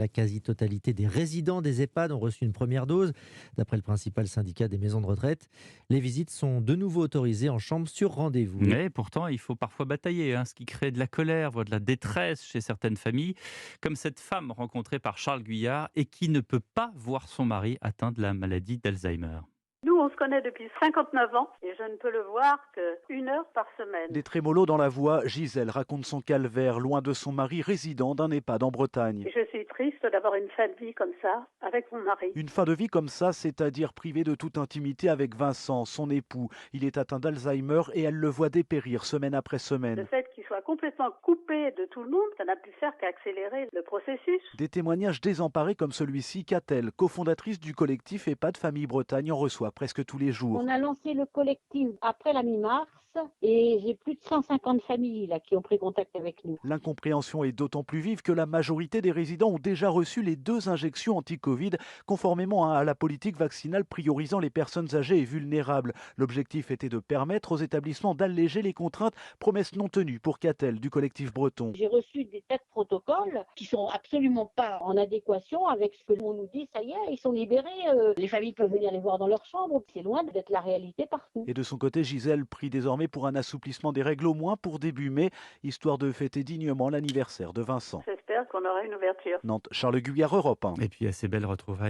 La quasi-totalité des résidents des EHPAD ont reçu une première dose. D'après le principal syndicat des maisons de retraite, les visites sont de nouveau autorisées en chambre sur rendez-vous. Mais pourtant, il faut parfois batailler, ce qui crée de la colère, voire de la détresse chez certaines familles, comme cette femme rencontrée par Charles Guyard et qui ne peut pas voir son mari atteint de la maladie d'Alzheimer. Nous, on se connaît depuis 59 ans et je ne peux le voir qu'une heure par semaine. Des trémolos dans la voix, Gisèle raconte son calvaire, loin de son mari résident d'un EHPAD en Bretagne. Je suis triste d'avoir une fin de vie comme ça avec mon mari. Une fin de vie comme ça, c'est-à-dire privée de toute intimité avec Vincent, son époux. Il est atteint d'Alzheimer et elle le voit dépérir semaine après Le semaine. fait qu'il soit complètement coupé de tout le monde, ça n'a pu faire qu'accélérer le processus. Des témoignages désemparés comme celui-ci qu'Atel, cofondatrice du collectif EHPAD Famille Bretagne, en reçoit presque tous les jours. On a lancé le collectif après la mi-mars et j'ai plus de 150 familles là, qui ont pris contact avec nous. L'incompréhension est d'autant plus vive que la majorité des résidents ont déjà reçu les 2 injections anti-Covid, conformément à la politique vaccinale priorisant les personnes âgées et vulnérables. L'objectif était de permettre aux établissements d'alléger les contraintes, promesse non tenue pour Catel du collectif breton. J'ai reçu des tas de protocoles qui sont absolument pas en adéquation avec ce que l'on nous dit, ça y est, ils sont libérés, les familles peuvent venir les voir dans leur chambre, c'est loin d'être la réalité partout. Et de son côté, Gisèle prie désormais pour un assouplissement des règles au moins pour début mai, histoire de fêter dignement l'anniversaire de Vincent. J'espère qu'on aura une ouverture. Nantes, Charles Guyard, Europe 1. Et puis, à ces belles retrouvailles.